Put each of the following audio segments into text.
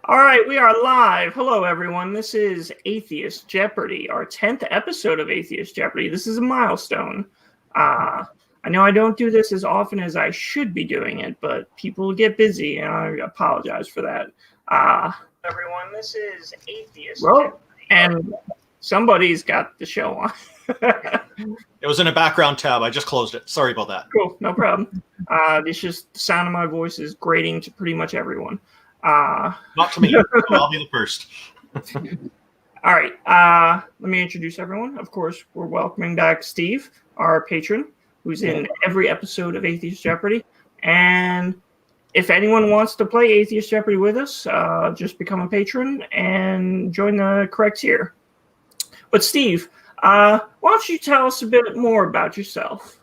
All right, we are live. Hello, everyone. This is Atheist Jeopardy, our 10th episode of Atheist Jeopardy. This is a milestone. I know I don't do this as often as I should be doing it, but people get busy, and I apologize for that. Everyone, this is Atheist Jeopardy. And somebody's got the show on. It was in a background tab. I just closed it. Sorry about that. Cool, no problem. It's just the sound of my voice is grating to pretty much everyone. Not to me. So I'll be the first. All right. Let me introduce everyone. Of course, we're welcoming back Steve, our patron, who's in every episode of Atheist Jeopardy. And if anyone wants to play Atheist Jeopardy with us, just become a patron and join the correct tier. But Steve, why don't you tell us a bit more about yourself?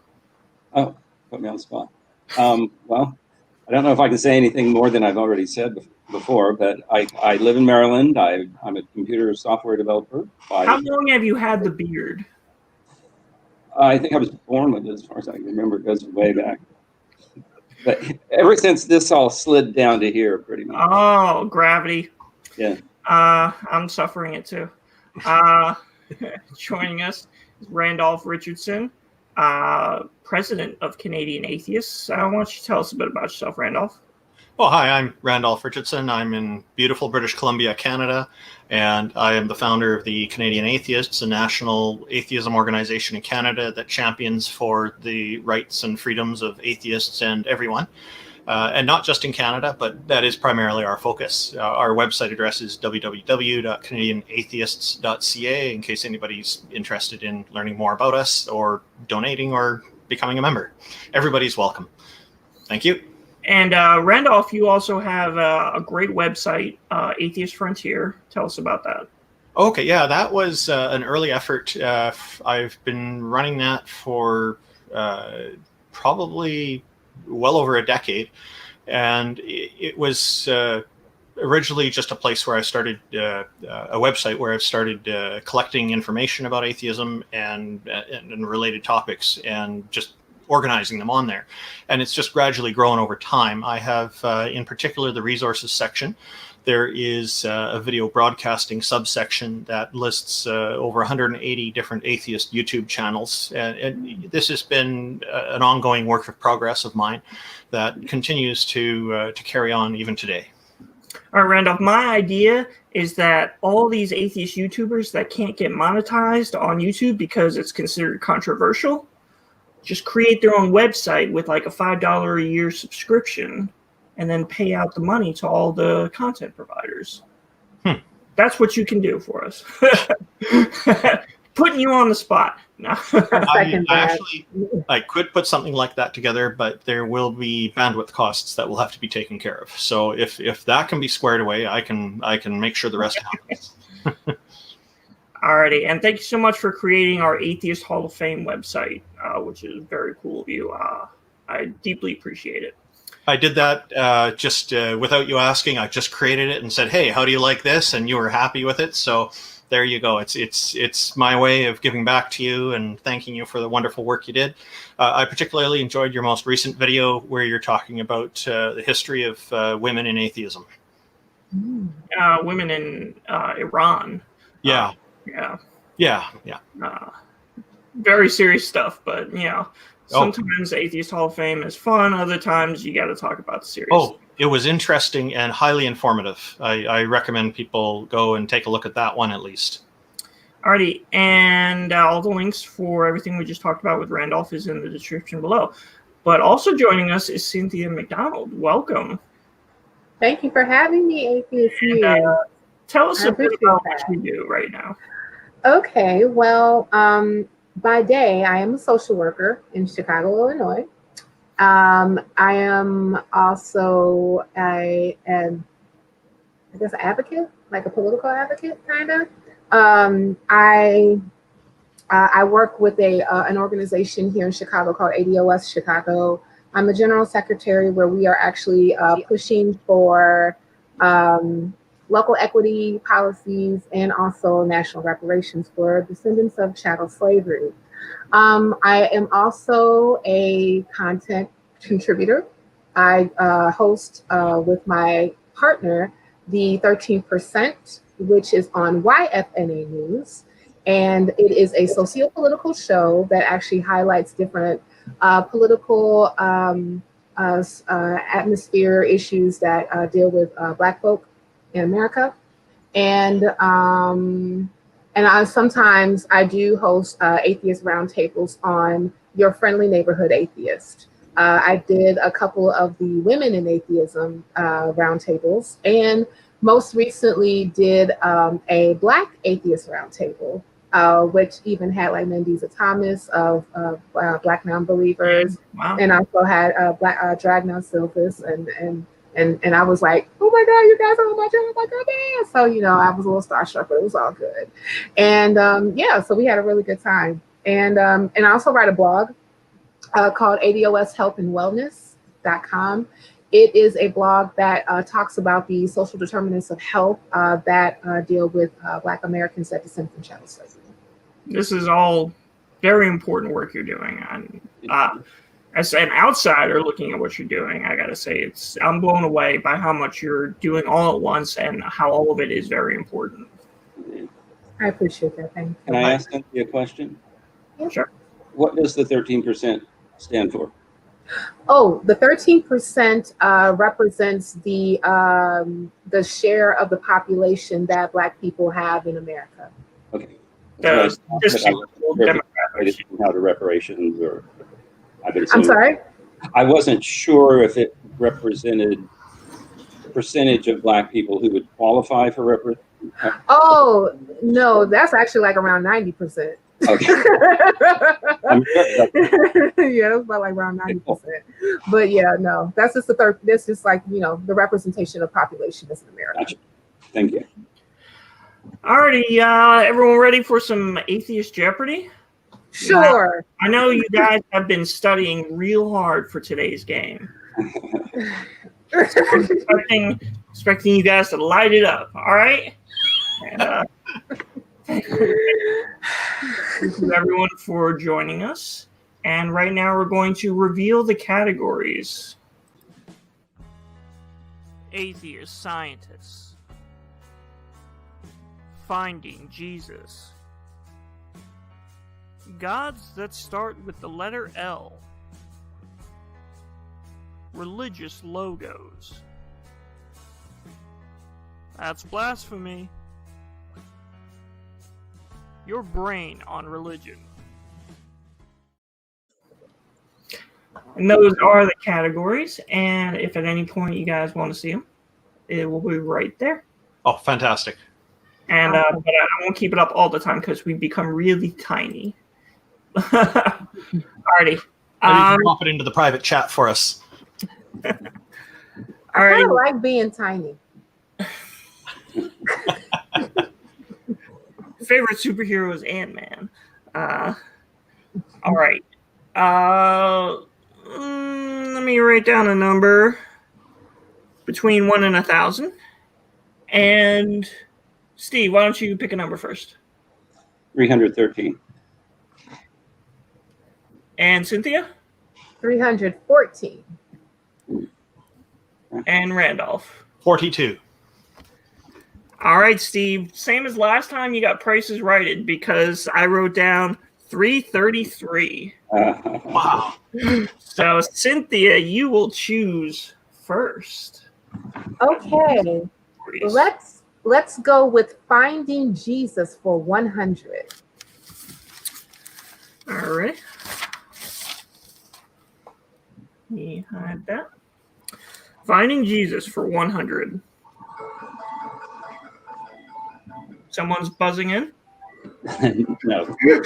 Oh, put me on the spot. Well, I don't know if I can say anything more than I've already said before, but I live in Maryland. I'm a computer software developer. How long have you had the beard? I think I was born with it, as far as I can remember. It goes way back. But ever since this all slid down to here, pretty much. Oh, gravity. Yeah. I'm suffering it too. Joining us is Randolph Richardson, president of Canadian Atheists. Why don't you tell us a bit about yourself, Randolph? Well, hi, I'm Randolph Richardson. I'm in beautiful British Columbia, Canada, and I am the founder of the Canadian Atheists, a national atheism organization in Canada that champions for the rights and freedoms of atheists and everyone. And not just in Canada, but that is primarily our focus. Our website address is www.canadianatheists.ca in case anybody's interested in learning more about us or donating or becoming a member. Everybody's welcome. Thank you. And Randolph, you also have a great website, Atheist Frontier. Tell us about that. Okay, yeah, that was an early effort. I've been running that for probably well over a decade, and it was originally just a place where I started a website where I've started collecting information about atheism and related topics and just organizing them on there, and it's just gradually grown over time. I have in particular the resources section. There is a video broadcasting subsection that lists over 180 different atheist YouTube channels. And this has been an ongoing work of progress of mine that continues to carry on even today. All right, Randolph, my idea is that all these atheist YouTubers that can't get monetized on YouTube because it's considered controversial, just create their own website with like a $5 a year subscription and then pay out the money to all the content providers. That's what you can do for us. Putting you on the spot. No. I could put something like that together, but there will be bandwidth costs that will have to be taken care of. So if that can be squared away, I can make sure the rest happens. Alrighty, and thank you so much for creating our Atheist Hall of Fame website, which is very cool of you. I deeply appreciate it. I did that just without you asking. I just created it and said, "Hey, how do you like this?" And you were happy with it. So there you go. It's my way of giving back to you and thanking you for the wonderful work you did. I particularly enjoyed your most recent video where you're talking about the history of women in atheism. Women in Iran. Yeah. Yeah. Very serious stuff, but sometimes Atheist Hall of Fame is fun. Other times you got to talk about the serious. Oh, it was interesting and highly informative. I recommend people go and take a look at that one at least. Alrighty, and all the links for everything we just talked about with Randolph is in the description below. But also joining us is Cynthia Mcdonald. Welcome. Thank you for having me, Atheist News. Tell us a bit about what you do right now. Okay, well, by day, I am a social worker in Chicago, Illinois. I am also an advocate, like a political advocate, kind of. I work with an organization here in Chicago called ADOS Chicago. I'm the general secretary, where we are actually pushing for local equity policies and also national reparations for descendants of chattel slavery. I am also a content contributor. I host with my partner the 13%, which is on YFNA News. And it is a socio-political show that actually highlights different political atmosphere issues that deal with Black folk in America. And sometimes I do host atheist roundtables on Your Friendly Neighborhood Atheist. I did a couple of the Women in Atheism roundtables, and most recently did a Black Atheist roundtable, which even had like Mendiza Thomas of Black Non-Believers, Wow. and also had Dragna Silvis, and I was like, oh my God, you guys are on my channel, my goodness. So, you know, I was a little starstruck, but it was all good. And yeah, so we had a really good time. And I also write a blog called ADOSHealthAndWellness.com. It is a blog that talks about the social determinants of health that deal with Black Americans that descend from chattel slavery. This is all very important work you're doing. And as an outsider looking at what you're doing, I gotta say, I'm blown away by how much you're doing all at once and how all of it is very important. I appreciate that. Thank you. Can I ask Cynthia a question? Yeah. Sure. What does the 13% stand for? Oh, the 13% represents the share of the population that Black people have in America. Okay. Just How the reparations or I'm sorry? I wasn't sure if it represented the percentage of Black people who would qualify for reparations. Oh, no, that's actually like around 90%. Okay. I'm sure Yeah, that's about like around 90%. But yeah, no, that's just that's just like, you know, the representation of population is in America. Gotcha. Thank you. Alrighty, everyone ready for some Atheist Jeopardy? Sure. I know you guys have been studying real hard for today's game. I'm expecting you guys to light it up, all right? And, thank you everyone for joining us. And right now we're going to reveal the categories. Atheist Scientist. Finding Jesus. Gods that start with the letter L. Religious logos. That's blasphemy. Your brain on religion. And those are the categories. And if at any point you guys want to see them, it will be right there. Oh, fantastic. And but I won't keep it up all the time because we become really tiny. Alrighty. Maybe you can pop it into the private chat for us. I Alrighty. kind of like being tiny. Favorite superhero is Ant-Man. All right. Let me write down a number between 1 and 1,000. And Steve, why don't you pick a number first? 313. And Cynthia? 314. And Randolph? 42. All right, Steve. Same as last time, you got prices righted because I wrote down 333. Wow. So, Cynthia, you will choose first. Okay. Let's go with Finding Jesus for 100. All right. Let me hide that. Finding Jesus for 100. Someone's buzzing in? No. We'll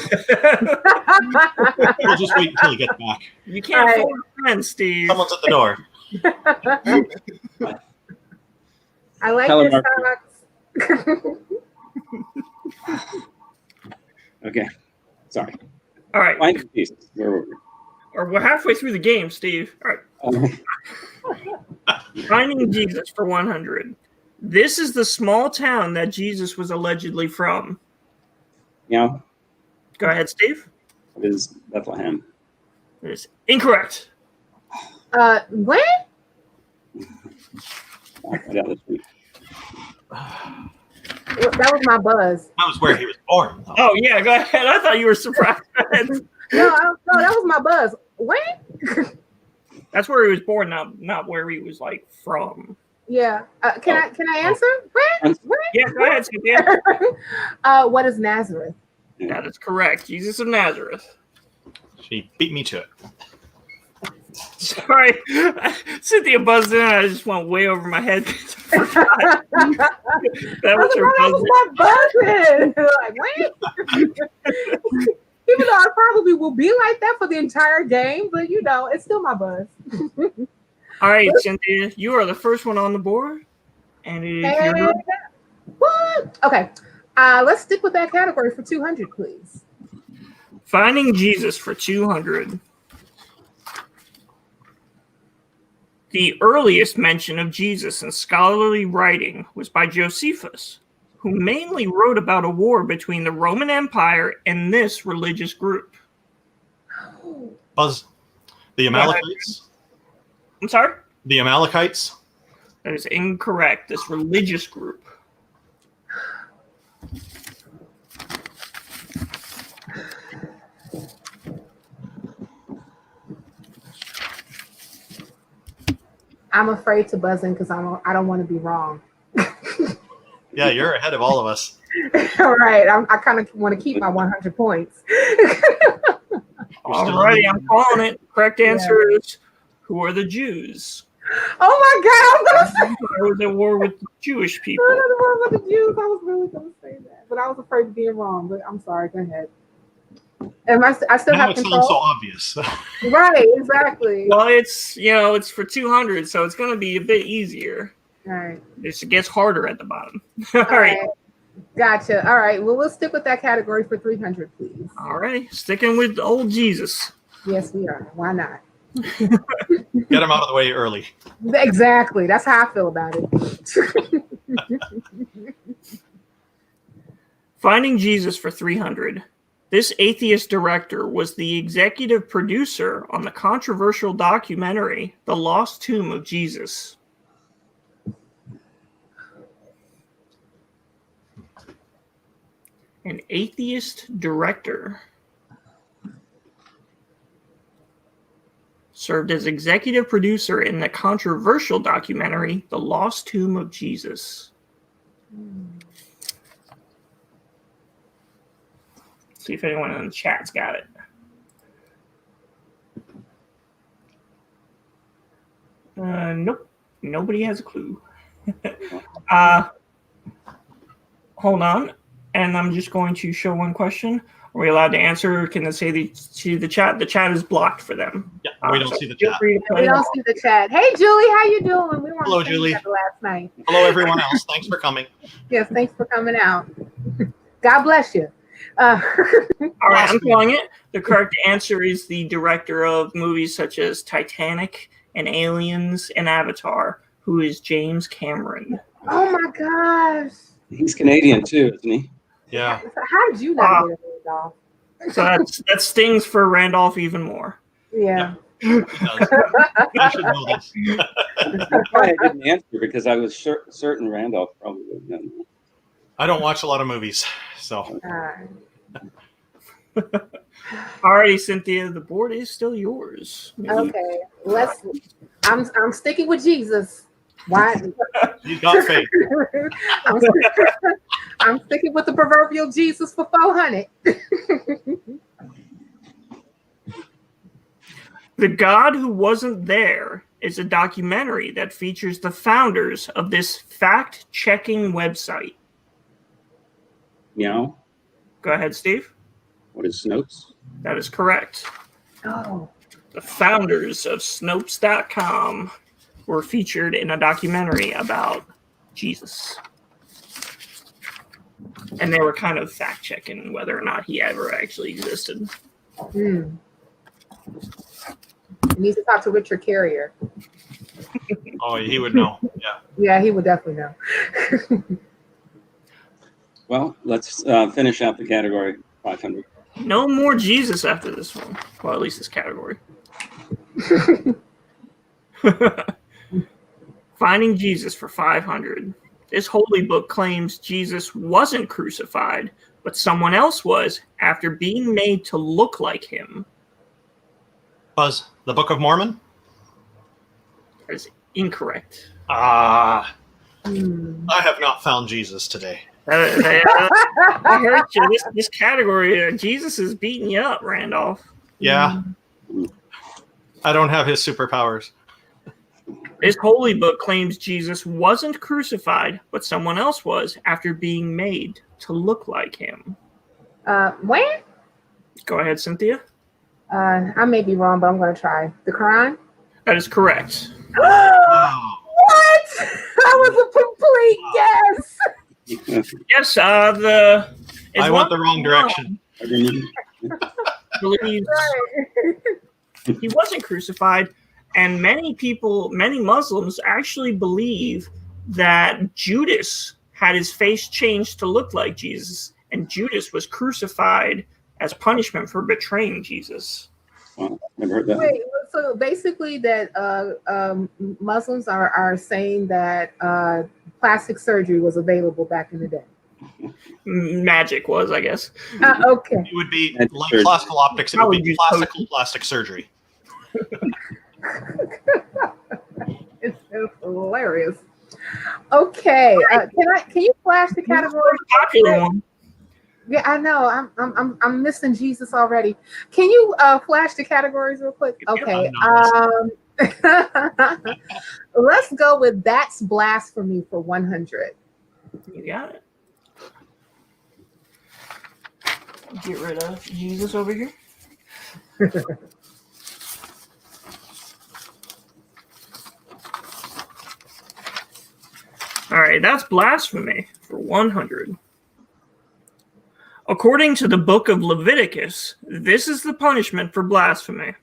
just wait until you get back. You can't All right. fool your friends, Steve. Someone's at the door. I like Tell him your our- socks. Okay. Sorry. All right. Finding Jesus. Where were we? Or we're halfway through the game, Steve. All right. Finding Jesus for 100. This is the small town that Jesus was allegedly from. Yeah. Go ahead, Steve. It is Bethlehem. It is incorrect. When? I got this week. That was my buzz. That was where he was born, though. Oh yeah, go ahead. I thought you were surprised. No, that was my buzz. When? That's where he was born, not where he was like from. Yeah. Can I answer? When? Yeah, go ahead, Cynthia. What is Nazareth? That is correct. Jesus of Nazareth. She beat me to it. Sorry, Cynthia buzzed in. I just went way over my head. That was her buzzing. Like, wait. Even though I probably will be like that for the entire game, but it's still my buzz. All right, Cynthia, you are the first one on the board, and it is your... What? Okay, let's stick with that category for 200, please. Finding Jesus for 200. The earliest mention of Jesus in scholarly writing was by Josephus, who mainly wrote about a war between the Roman Empire and this religious group. Buzz. The Amalekites? I'm sorry? The Amalekites? That is incorrect. This religious group. I'm afraid to buzz in because I don't want to be wrong. Yeah, you're ahead of all of us. All right, I kind of want to keep my 100 points. All righty, I'm calling it. Correct answer is, who are the Jews? Oh my God, I'm going to say I was at war with the Jewish people. I was war with the Jews. I was really going to say that, but I was afraid of being wrong. But I'm sorry. Go ahead. I still Now have it control. sounds so obvious. Right, exactly. Well, it's for 200, so it's going to be a bit easier. All right. It gets harder at the bottom. All right. Gotcha. All right. Well, we'll stick with that category for 300, please. All right. Sticking with old Jesus. Yes, we are. Why not? Get him out of the way early. Exactly. That's how I feel about it. Finding Jesus for 300. This atheist director was the executive producer on the controversial documentary The Lost Tomb of Jesus. An atheist director served as executive producer in the controversial documentary The Lost Tomb of Jesus. See if anyone in the chat's got it. Nope. Nobody has a clue. Hold on. And I'm just going to show one question. Are we allowed to answer? Can they see the chat? The chat is blocked for them. Yeah, we don't see the feel chat. free to We don't see the chat. Hey, Julie, how you doing? We weren't Hello, seeing Julie. each other last night. Hello, everyone else. Thanks for coming. Yes, thanks for coming out. God bless you. All right, I'm calling it. The correct answer is the director of movies such as Titanic and Aliens and Avatar, who is James Cameron. Oh my gosh. He's Canadian too, isn't he? Yeah. How did you not get it, Randolph? So that stings for Randolph even more. Yeah. It does. I should know this. That's why I didn't answer because I was certain Randolph probably would know. I don't watch a lot of movies, so. Alrighty, Cynthia, the board is still yours. Okay, I'm sticking with Jesus. Why? You got faith. I'm sticking with the proverbial Jesus for 400. The God Who Wasn't There is a documentary that features the founders of this fact-checking website. Meow. Go ahead, Steve. What is Snopes? That is correct. Oh. The founders of Snopes.com were featured in a documentary about Jesus. And they were kind of fact-checking whether or not he ever actually existed. You need to talk to Richard Carrier. Oh, he would know. Yeah. Yeah, he would definitely know. Well, let's finish out the category 500. No more Jesus after this one. Well, at least this category. Finding Jesus for 500. This holy book claims Jesus wasn't crucified, but someone else was after being made to look like him. Buzz, the Book of Mormon? That is incorrect. I have not found Jesus today. I heard you. This category, Jesus is beating you up, Randolph. Yeah. I don't have his superpowers. This holy book claims Jesus wasn't crucified, but someone else was after being made to look like him. When? Go ahead, Cynthia. I may be wrong, but I'm going to try. The Quran? That is correct. Wow. What? That was a complete guess. Yes, I went the wrong direction. Believes he wasn't crucified, and many Muslims actually believe that Judas had his face changed to look like Jesus, and Judas was crucified as punishment for betraying Jesus. Wow, never heard that. Wait, so basically that Muslims are saying that plastic surgery was available back in the day. Magic was, I guess. Okay. It would be That's like surgery. classical optics. It would be Probably classical plastic surgery. It's hilarious. Okay, can you flash the category? Popular one. Yeah, I know. I'm missing Jesus already. Can you flash the categories real quick? Okay. Let's go with That's Blasphemy for 100. You got it. Get rid of Jesus over here. All right, that's blasphemy for 100. According to the book of Leviticus, this is the punishment for blasphemy.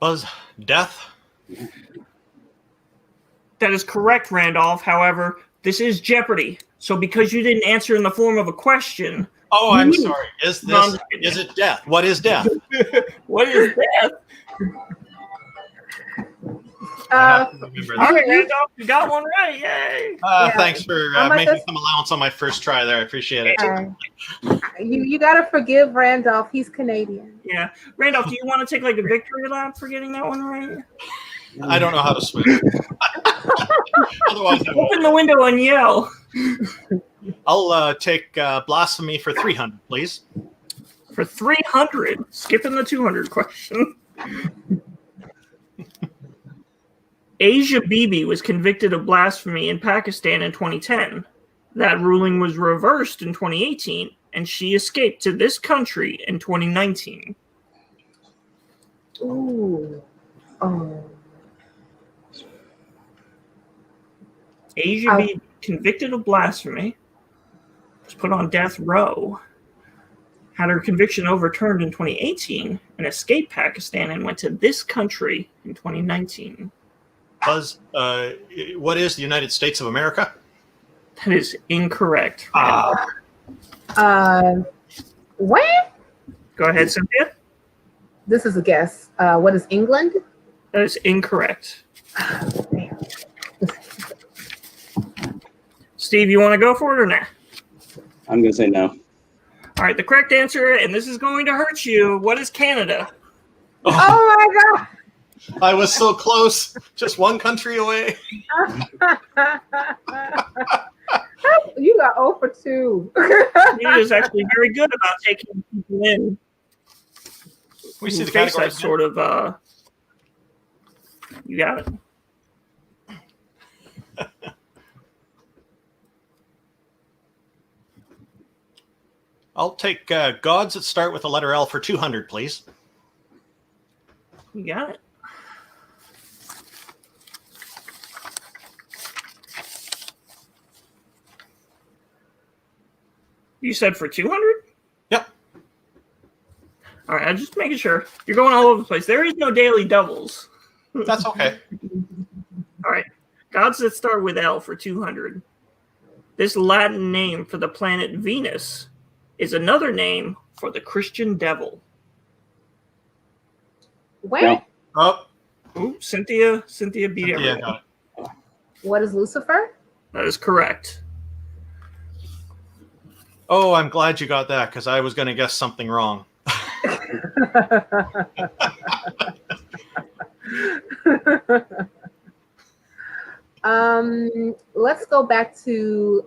Buzz, death? That is correct, Randolph. However, this is Jeopardy. So because you didn't answer in the form of a question... Oh, I'm sorry. Is it death? What is death? What is death? I have to remember that. All right, Randolph, you got one right. Yay. Thanks for making some allowance on my first try there. I appreciate it. You gotta forgive Randolph. He's Canadian. Yeah. Randolph, do you want to take like a victory lap for getting that one right? I don't know how to swim. Otherwise, I won't. Open the window and yell. I'll take blasphemy for 300, please. For 300, skipping the 200 question. Asia Bibi was convicted of blasphemy in Pakistan in 2010. That ruling was reversed in 2018, and she escaped to this country in 2019. Ooh. Oh. Asia Bibi, convicted of blasphemy, was put on death row, had her conviction overturned in 2018, and escaped Pakistan and went to this country in 2019. Buzz, what is the United States of America? That is incorrect. When? Go ahead, Cynthia. This is a guess. What is England? That is incorrect. Steve, you want to go for it or not? I'm going to say no. All right, the correct answer, and this is going to hurt you. What is Canada? Oh my God. I was so close. Just one country away. You got 0 for 2. He is actually very good about taking people in. We see the face category that sort of. You got it. I'll take gods that start with the letter L for 200, please. You got it. You said for 200? Yep. All right, I'm just making sure. You're going all over the place. There is no daily doubles. That's okay. All right. Gods that start with L for 200. This Latin name for the planet Venus is another name for the Christian devil. When? No. Oh, Oh, Cynthia beat Yeah, everyone. got it. What is Lucifer? That is correct. Oh, I'm glad you got that because I was going to guess something wrong. Let's go back to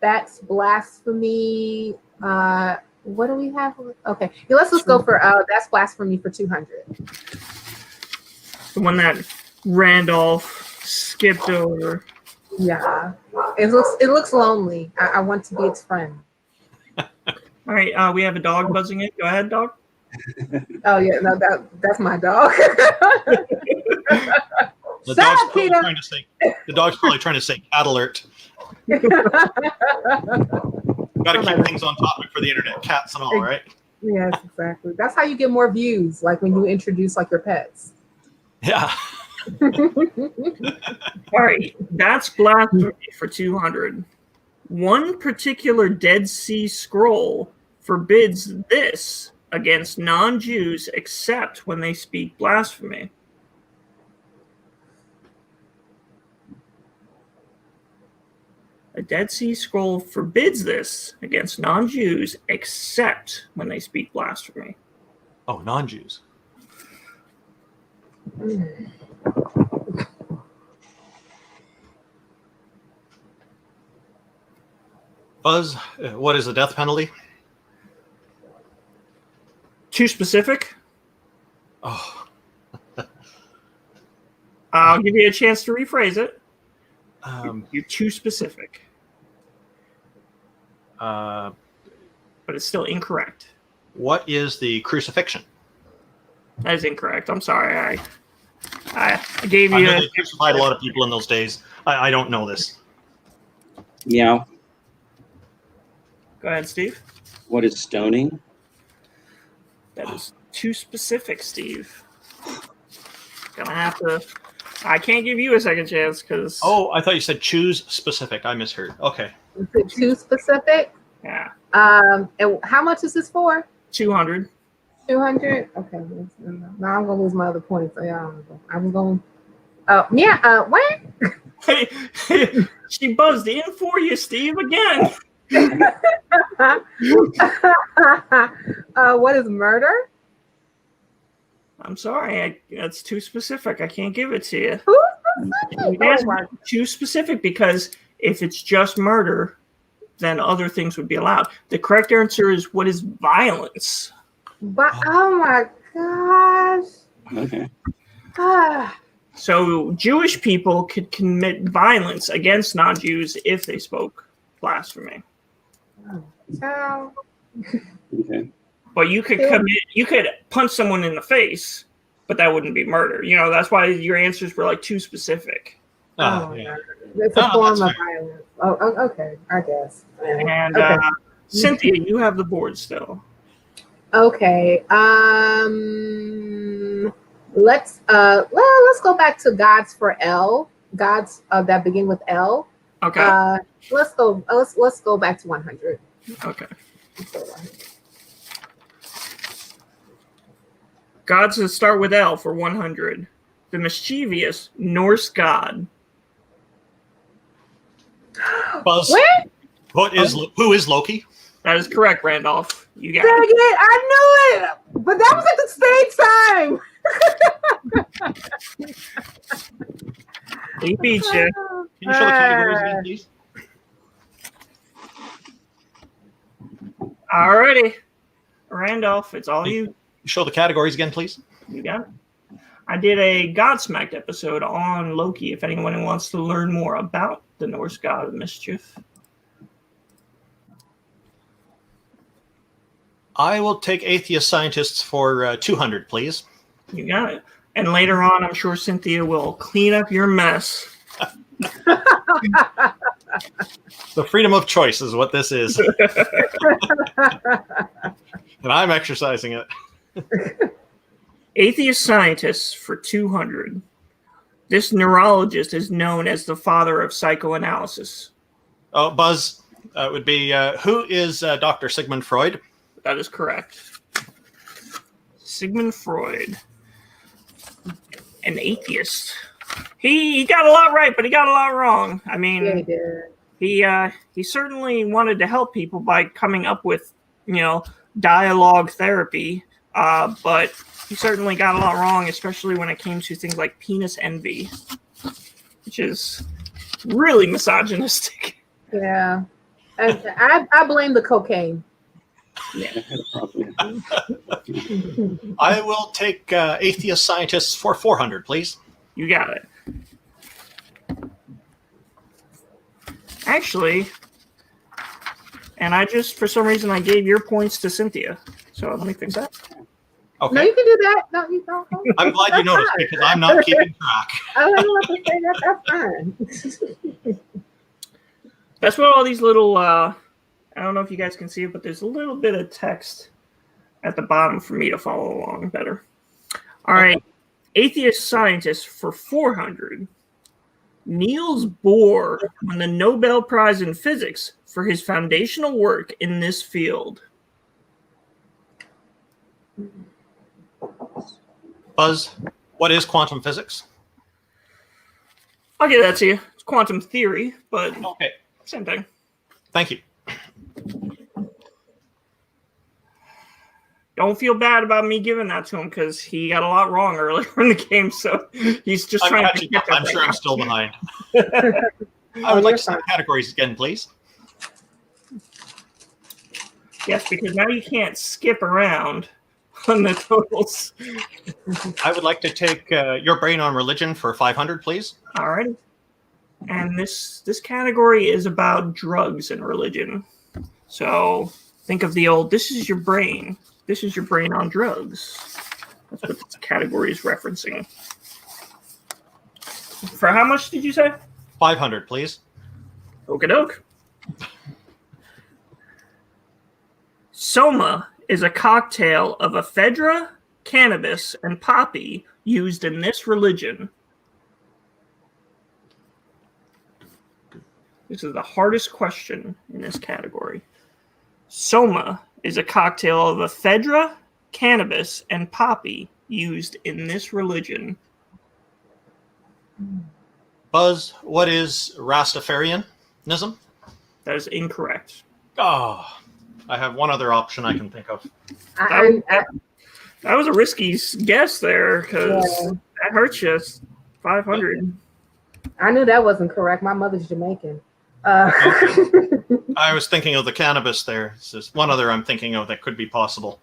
that's blasphemy. What do we have? Okay, yeah, let's just go for that's blasphemy for 200. The one that Randolph skipped over. Yeah, it looks lonely. I want to be its friend. All right, we have a dog buzzing in. Go ahead, dog. Oh yeah, no, that's my dog. The Shut dog's up, probably Peter. trying to say. The dog's probably trying to say cat alert. Got to keep things on topic for the internet, cats and all, right? Yes, exactly. That's how you get more views, like when you introduce like your pets. Yeah. All right, that's blasphemy for 200. One particular Dead Sea Scroll forbids this against non-Jews except when they speak blasphemy. A Dead Sea Scroll forbids this against non-Jews except when they speak blasphemy. Oh, non-Jews. Buzz, what is the death penalty? Too specific? Oh, I'll give you a chance to rephrase it. You're too specific. uh, But it's still incorrect. what is the crucifixion? That is incorrect. I'm sorry. I gave I you. know they crucified a lot of people in those days. I don't know this. Meow. Go ahead, Steve. What is stoning? That is too specific, Steve. Gonna have to. I can't give you a second chance because. Oh, I thought you said choose specific. I misheard. Okay. Is it too specific? Yeah. And how much is this for? 200. 200. Okay. Now I'm gonna lose my other points. So yeah, I'm going. Yeah. What? She buzzed in for you, Steve, again. What is murder? I'm sorry. That's too specific. I can't give it to you. Who's You specific? asked Oh, me too specific because if it's just murder, then other things would be allowed. The correct answer is what is violence? but oh my gosh. Okay. Ah. So Jewish people could commit violence against non-Jews if they spoke blasphemy. Ciao. Okay. But you could punch someone in the face, but that wouldn't be murder. You know, that's why your answers were like too specific. Oh, Yeah. it's a form that's of fair. violence. Oh, okay, I guess. And Okay. Cynthia, you have the board still. Okay. Let's go back to gods for L. Gods that begin with L. Okay. Let's go back to 100. Okay. Gods that start with L for 100. The mischievous Norse god. Buzz, What? who is Loki? That is correct, Randolph. You got Dang it. it! I knew it, but that was at the same time. He beat you. Can you show the categories again, please? Alrighty. Randolph, it's all you. Show the categories again, please. You got it. I did a Godsmacked episode on Loki if anyone wants to learn more about the Norse god of mischief. I will take Atheist Scientists for 200, please. You got it. And later on, I'm sure Cynthia will clean up your mess. The freedom of choice is what this is. And I'm exercising it. Atheist Scientists for 200. This neurologist is known as the father of psychoanalysis. Oh, Buzz, would be who is Dr. Sigmund Freud? That is correct. Sigmund Freud. an atheist. He got a lot right, but he got a lot wrong. I mean, Yeah, he did. he certainly wanted to help people by coming up with, dialogue therapy, but he certainly got a lot wrong, especially when it came to things like penis envy, which is really misogynistic. Yeah. I blame the cocaine. I will take Atheist Scientists for 400, please. You got it. Actually, and for some reason, I gave your points to Cynthia. So let me fix that. Okay. No, you can do that. No, you don't. I'm glad you noticed because I'm not keeping track. I don't know what to say. That's fine. That's what all these little, I don't know if you guys can see it, but there's a little bit of text at the bottom for me to follow along better. All right. Atheist Scientist for 400. Niels Bohr won the Nobel Prize in Physics for his foundational work in this field. Buzz, what is quantum physics? I'll give that to you. It's quantum theory, but Okay. same thing. Thank you. Don't feel bad about me giving that to him because he got a lot wrong earlier in the game, so he's just trying to catch up. I'm sure I'm still behind. I would like to see the categories again, please. Yes, because now you can't skip around on the totals. I would like to take Your Brain on Religion for 500, please. All right. And this category is about drugs and religion. So think of the old, this is your brain. This is your brain on drugs. That's what this category is referencing. For how much did you say? 500, please. Okie doke. Soma is a cocktail of ephedra, cannabis, and poppy used in this religion. This is the hardest question in this category. Soma is a cocktail of ephedra, cannabis, and poppy used in this religion. Buzz, what is Rastafarianism? That is incorrect. Oh, I have one other option I can think of. That was a risky guess there because that hurts you. 500. I knew that wasn't correct. My mother's Jamaican. I was thinking of the cannabis there. There's one other I'm thinking of that could be possible.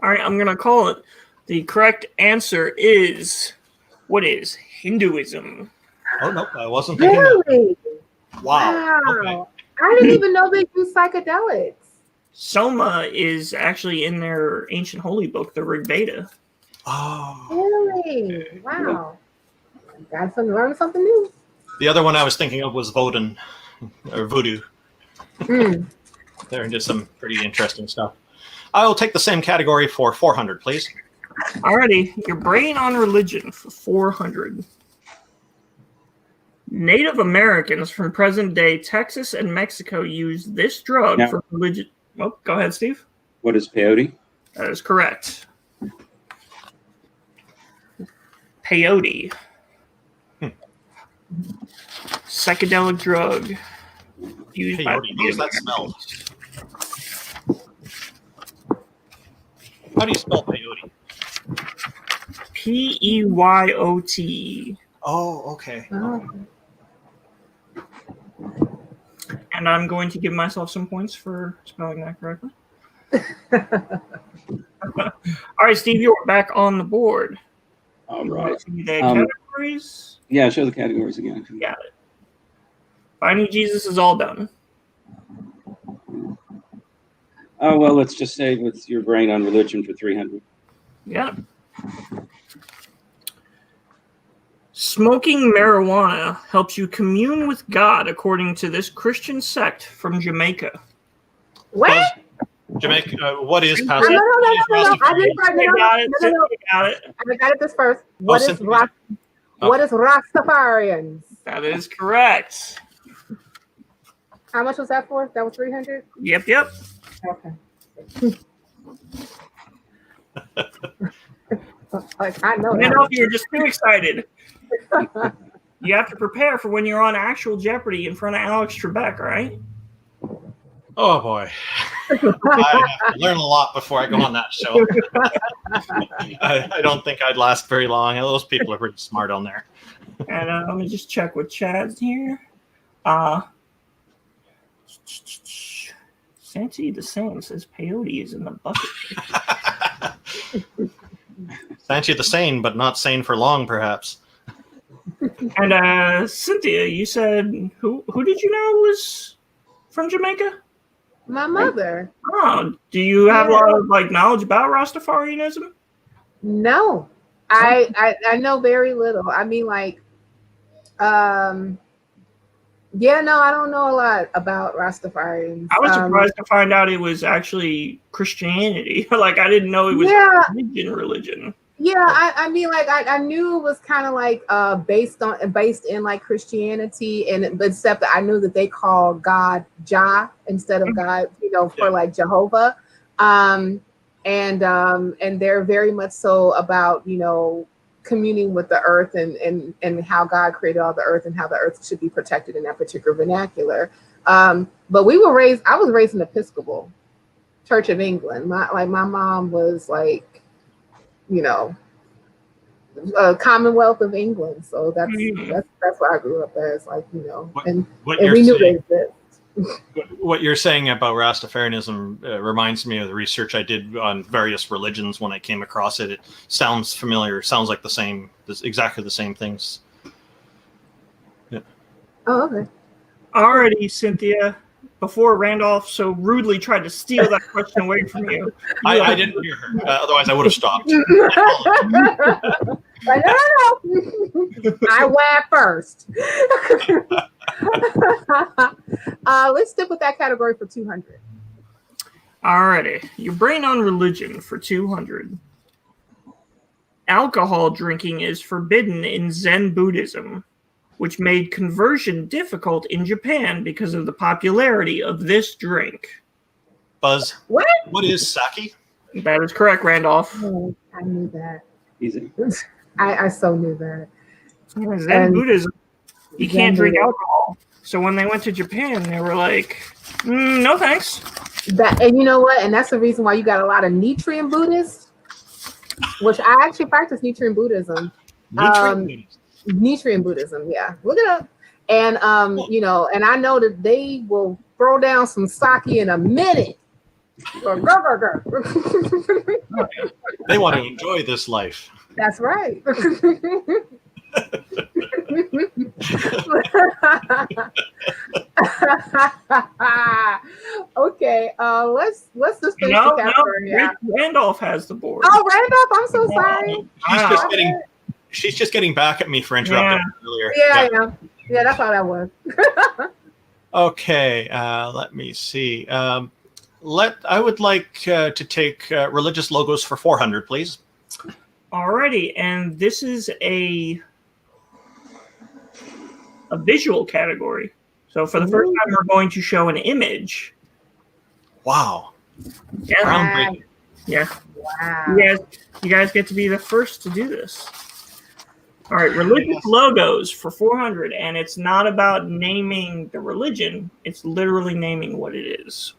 All right, I'm going to call it. The correct answer is, what is Hinduism? Oh, no, I wasn't thinking of Really? Wow. Okay. I didn't even know they use psychedelics. Soma is actually in their ancient holy book, the Rig Veda. Oh. Really? Wow. Got to learn something new. The other one I was thinking of was Vodun, or Voodoo. They're into some pretty interesting stuff. I will take the same category for 400, please. Alrighty, your brain on religion for 400. Native Americans from present-day Texas and Mexico used this drug for religion. Oh, go ahead, Steve. What is peyote? That is correct. Peyote. Psychedelic drug used Peyote. by How does that smell? How do you spell peyote? P-E-Y-O-T. Oh, okay. And I'm going to give myself some points for spelling that correctly. All right, Steve, you're back on the board. All right. The categories. Yeah, show the categories again. You got it. Finding Jesus is all done. Oh, well, let's just say with Your Brain on Religion for 300. Yeah. Smoking marijuana helps you commune with God, according to this Christian sect from Jamaica. What? Jamaica, what is No. passive? I got it. I got it this first. What is Rastafarians? That is correct. How much was that for? That was 300? Yep. Okay. Like I know I that. know if you're just too excited. You have to prepare for when you're on actual Jeopardy in front of Alex Trebek, right? Oh boy, I have to learn a lot before I go on that show. I don't think I'd last very long. Those people are pretty smart on there. And let me just check with Chad's here. Santi the Same says peyote is in the bucket. Santi the Sane, but not sane for long, perhaps. And Cynthia, you said who did you know was from Jamaica? My mother. Oh, do you have a lot of like knowledge about Rastafarianism? No, I know very little. I mean, like, yeah, no, I don't know a lot about Rastafarians. I was surprised to find out it was actually Christianity. Like I didn't know it was religion. Yeah, I mean, like I knew it was kind of like based in like Christianity, but except that I knew that they call God Jah instead of God, for like Jehovah, and they're very much so about communing with the earth and how God created all the earth and how the earth should be protected in that particular vernacular. But I was raised in Episcopal Church of England. My mom was like, Commonwealth of England. So that's what I grew up as, like, and we knew they exist. What you're saying about Rastafarianism reminds me of the research I did on various religions when I came across it. It sounds familiar. Sounds like exactly the same things. Yeah. Oh, okay. Alrighty, Cynthia. Before Randolph so rudely tried to steal that question away from you. I didn't hear her. Otherwise, I would have stopped. No. I went first. Let's stick with that category for 200. Alrighty. Your brain on religion for 200. Alcohol drinking is forbidden in Zen Buddhism, which made conversion difficult in Japan because of the popularity of this drink. Buzz, what is sake? That is correct, Randolph. Oh, I knew that. Easy. I so knew that. Zen Buddhism, you can't drink alcohol. So when they went to Japan, they were like, no thanks. And you know what? And that's the reason why you got a lot of Nichiren Buddhists, which I actually practice Nichiren Buddhism. Nichiren Buddhism, yeah. Look it up. And and I know that they will throw down some sake in a minute. They want to enjoy this life. That's right. Okay, let's just finish the category. Randolph has the board. Oh, Randolph, I'm so sorry. She's just getting back at me for interrupting earlier. Yeah, that's all that was. Okay, let me see. I would like to take religious logos for 400, please. Alrighty, and this is a visual category. So for the first time, we're going to show an image. Wow. Yeah. Groundbreaking. Yeah. Wow. You guys get to be the first to do this. All right, religious logos for 400, and it's not about naming the religion. It's literally naming what it is.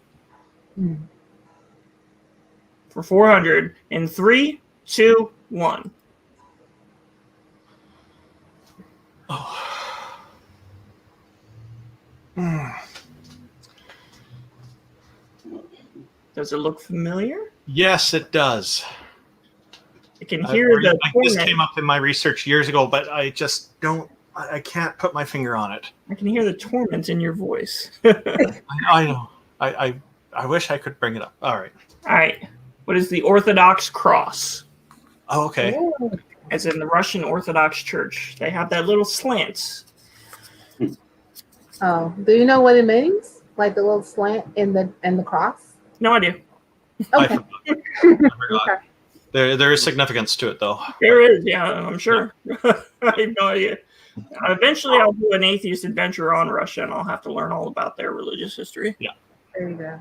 For 400, in 3, 2, 1. Oh. Does it look familiar? Yes, it does. I can hear this came up in my research years ago, but I just don't. I can't put my finger on it. I can hear the torment in your voice. I know. I wish I could bring it up. All right. What is the Orthodox cross? Oh, okay. As in the Russian Orthodox Church. They have that little slant. Oh, do you know what it means? Like the little slant in the cross? No idea. Okay. I forgot. There is significance to it, though. There is, yeah, I'm sure. I have no idea. Eventually, I'll do an atheist adventure on Russia, and I'll have to learn all about their religious history. Yeah. There you go.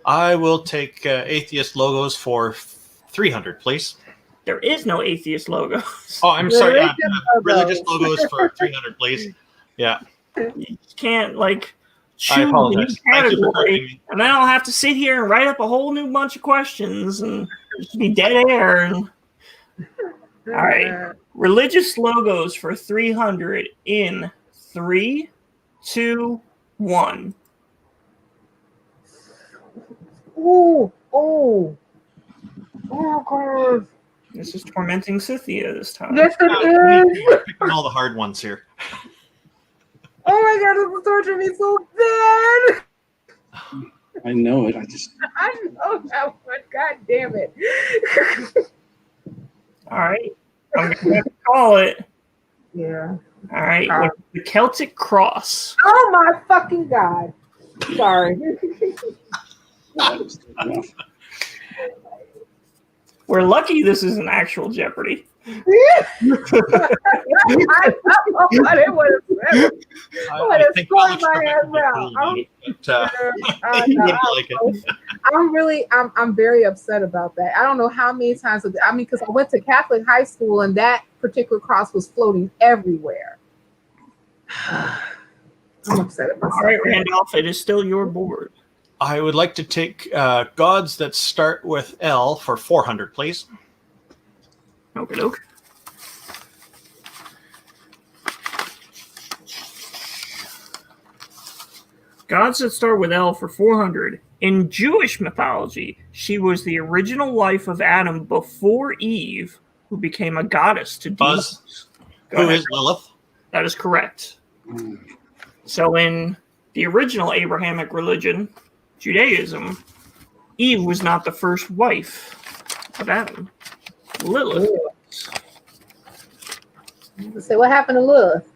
I will take atheist logos for 300, please. There is no atheist logos. Oh, I'm sorry. Religious Religious logos for 300, please. Yeah. You can't like I choose a new apologize. Thank you for correcting category, me. and then I'll have to sit here and write up a whole new bunch of questions, and just be dead air. And all right, religious logos for 300 in 3, 2, 1. Ooh, oh, God. This is tormenting Cynthia this time. Yes, it is. We're picking all the hard ones here. Oh my God, this is torturing me so bad. I know it. I just. I know that one. God damn it. All right, I'm gonna have to call it. Yeah. All right, what's the Celtic Cross? Oh my fucking God. Sorry. We're lucky this is an actual Jeopardy. I know what it would have I think destroyed college my ass professors out. really need it, but, You wouldn't like it. I'm very upset about that. I don't know how many times. I mean, because I went to Catholic high school and that particular cross was floating everywhere. I'm upset at myself. All right, Randolph, it is still your board. I would like to take gods that start with L for 400, please. Okie doke. Gods that start with L for 400. In Jewish mythology, she was the original wife of Adam before Eve, who became a goddess to demons. Buzz. Go Who ahead. is Lilith? That is correct. So in the original Abrahamic religion, Judaism, Eve was not the first wife of Adam. Lilith. So what happened to Lilith?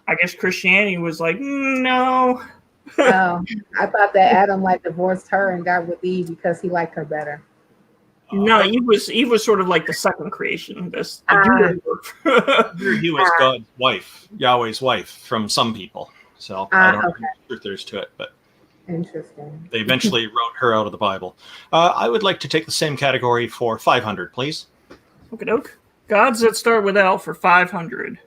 I guess Christianity was like, no. Oh, I thought that Adam like divorced her and got with Eve because he liked her better. No, Eve was sort of like the second creation. He was God's wife, Yahweh's wife, from some people. So I don't know okay. if there's to it, but Interesting. they eventually wrote her out of the Bible. I would like to take the same category for 500, please. Okie doke. Gods that start with L for 500.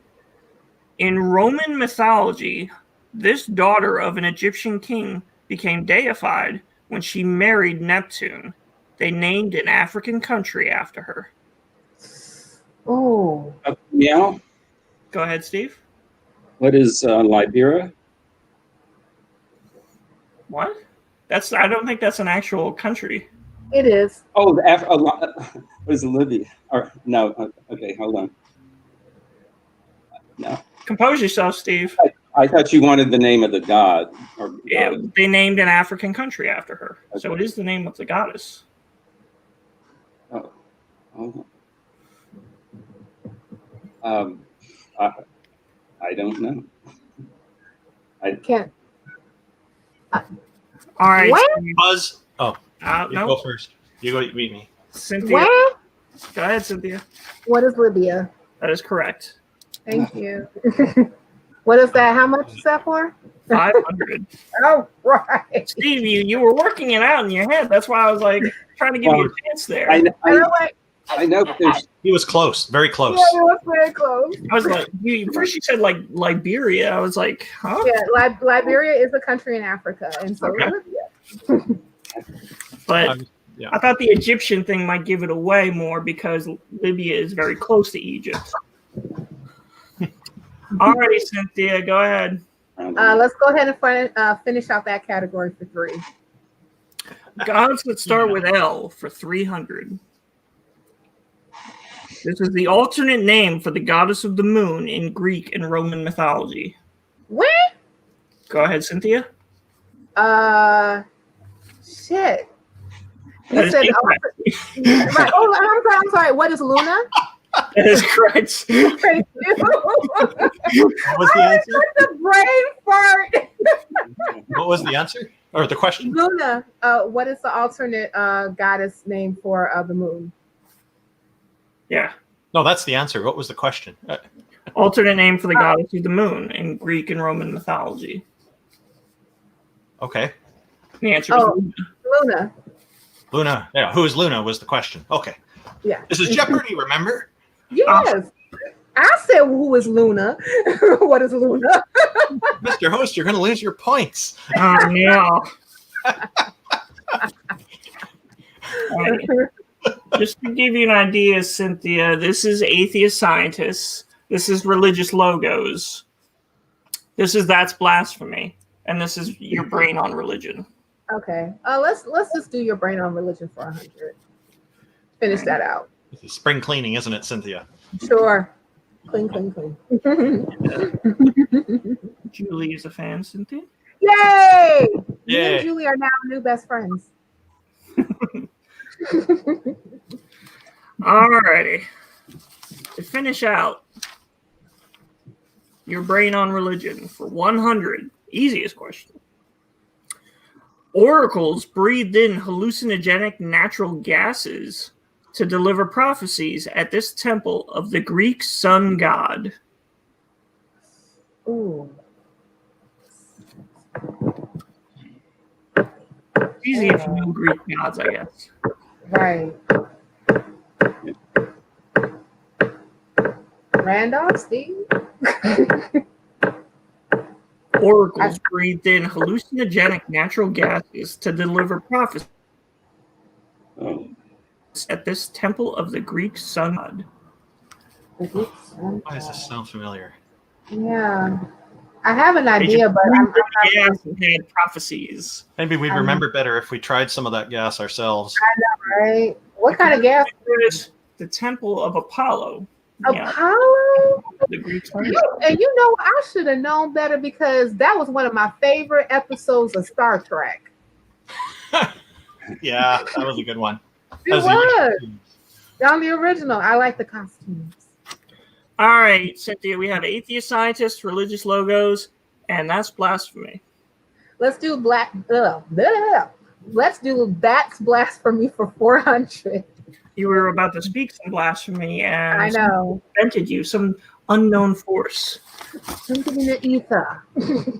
In Roman mythology, this daughter of an Egyptian king became deified when she married Neptune. They named an African country after her. Oh. Meow. Go ahead, Steve. What is Liberia? What? I don't think that's an actual country. It is. Oh, what is Libya? Or no? Okay, hold on. No, Compose yourself, Steve. I thought you wanted the name of the god. Or Yeah, goddess. they named an African country after her. So Okay. it is the name of the goddess. Oh, hold on. I don't know. Can't. All right. What? Steve. Buzz. Oh, you No. go first. You go beat me. Cynthia. Where? Go ahead, Cynthia. What is Libya? That is correct. Thank you. What is that? How much is that for? 500. Oh, right. Steve, you were working it out in your head. That's why I was like trying to give you a chance there. I I know, but there's. He was close, very close. Yeah, it was very close. I was like, first you said like Liberia. I was like, huh? Yeah, Liberia is a country in Africa, and so Okay. Libya. But Yeah. I thought the Egyptian thing might give it away more because Libya is very close to Egypt. Alrighty, Cynthia, go ahead. Let's go ahead and finish out that category for 3. Gods that start with L for 300. This is the alternate name for the goddess of the moon in Greek and Roman mythology. What? Go ahead, Cynthia. Shit. That You is said, incorrect. right. Oh, I'm sorry. What is Luna? That is correct. Thank you. What was the answer? Such a brain fart. What was the answer? Or the question? Luna. What is the alternate goddess name for the moon? Yeah. No, that's the answer. What was the question? Alternate name for the goddess of the moon in Greek and Roman mythology. Okay. The answer is Oh. Luna. Luna. Luna. Yeah, who is Luna was the question. Okay. Yeah. This is Jeopardy, remember? Yes. I said, who is Luna? What is Luna? Mr. Host, you're going to lose your points. Oh, no. Right. Just to give you an idea, Cynthia, this is Atheist Scientist. This is Religious Logos. That's Blasphemy. And this is Your Brain on Religion. Okay. Let's just do Your Brain on Religion for 100. Finish that out. This is spring cleaning, isn't it, Cynthia? Sure. Clean. Julie is a fan, Cynthia. Yay! Me Yay. and Julie are now new best friends. Alrighty. To finish out Your Brain on Religion for 100. Easiest question. Oracles breathed in hallucinogenic natural gases to deliver prophecies at this temple of the Greek sun god. Ooh. Easy if you know Greek gods, I guess. Right. Randolph, Steve? Oracles breathed in hallucinogenic natural gases to deliver prophecies Oh, at this temple of the Greek sun god. Why does this sound familiar? Yeah. I have an idea, but I'm Gas had prophecies. Maybe we'd remember better if we tried some of that gas ourselves. right. What kind of gas? There's the temple of Apollo. Yeah, Apollo? the Greek sun god. And you know, I should have known better because that was one of my favorite episodes of Star Trek. Yeah, that was a good one. It That was. On the original. I like the costumes. All right, Cynthia, we have Atheist Scientist, Religious Logos, and that's Blasphemy. Let's do Let's do That's Blasphemy for 400. You were about to speak some blasphemy, and I know. invented you some unknown force. Something in the ether.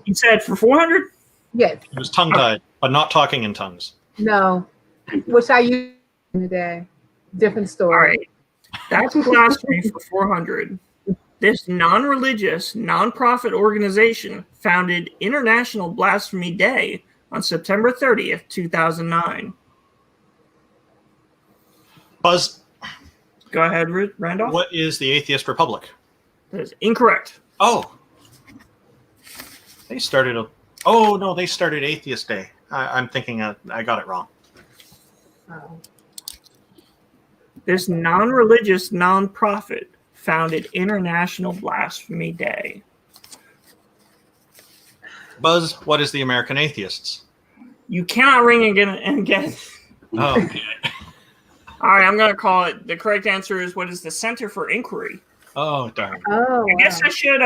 You said for 400? Yes. It was tongue-tied, but not talking in tongues. No. Which I used today. Different All story. right. That's Blasphemy for 400. This non-religious, non-profit organization founded International Blasphemy Day on September 30th, 2009. Buzz, Go ahead, Randolph. what is the Atheist Republic? That is incorrect. Oh. They started they started Atheist Day. I'm thinking I got it wrong. Oh. This non-religious, non-profit founded International Blasphemy Day. Buzz, what is the American Atheists? You cannot ring again and again. Oh, okay. All right, I'm going to call it. The correct answer is what is the Center for Inquiry. Oh, darn. Oh. I guess I should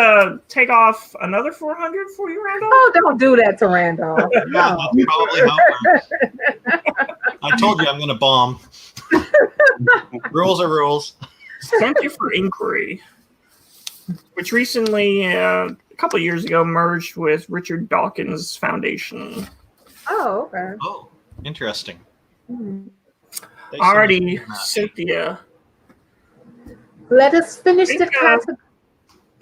take off another 400 for you, Randolph. Oh, don't do that to Randolph. Yeah, No. that's probably how it works. I told you I'm going to bomb. Rules are rules. Center for Inquiry, which recently, a couple of years ago, merged with Richard Dawkins Foundation. Oh, okay. Oh, interesting. Hmm. They Alrighty, seem to be Cynthia. Let us finish the concept.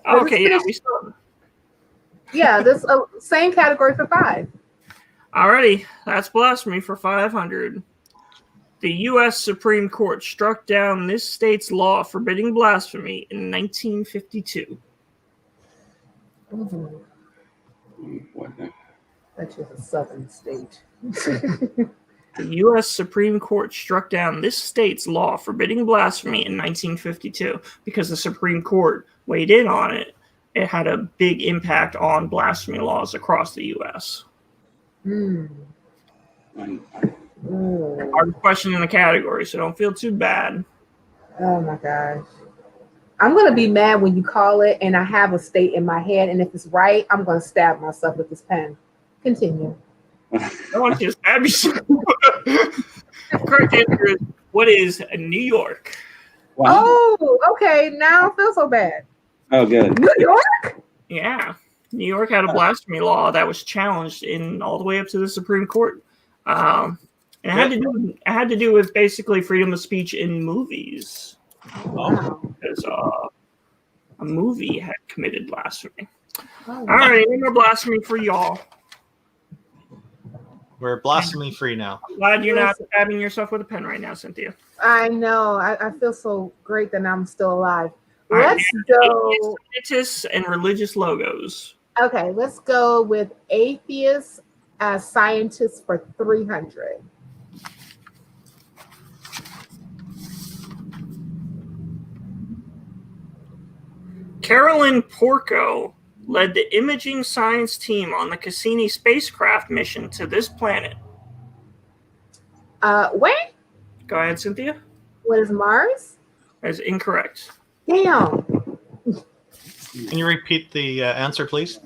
Okay, yeah, we still. Yeah, this same category for 5. Alrighty, that's Blasphemy for 500. The U.S. Supreme Court struck down this state's law forbidding blasphemy in 1952. Mhm. what the- That is a southern state. The U.S. Supreme Court struck down this state's law forbidding blasphemy in 1952 because the Supreme Court weighed in on it. It had a big impact on blasphemy laws across the U.S. Hmm. I'm- Ooh. Hard question in the category, so don't feel too bad. Oh my gosh. I'm going to be mad when you call it and I have a state in my head, and if it's right, I'm going to stab myself with this pen. Continue. I want you to stab yourself. Correct answer is what is New York? Wow. Oh, okay. Now I don't feel so bad. Oh, good. New York? Yeah. New York had a blasphemy law that was challenged in all the way up to the Supreme Court. And And it had to do with basically freedom of speech in movies. Wow. Because a movie had committed blasphemy. Oh, All right, no more blasphemy for y'all. We're blasphemy free now. Glad you're not stabbing yourself with a pen right now, Cynthia. I know. I feel so great that I'm still alive. All right, Let's go. Scientists and religious logos. Okay, let's go with atheists as scientists for 300. Carolyn Porco led the imaging science team on the Cassini spacecraft mission to this planet. Wait, Go ahead, Cynthia. what is Mars? That is incorrect. Damn. Can you repeat the answer, please?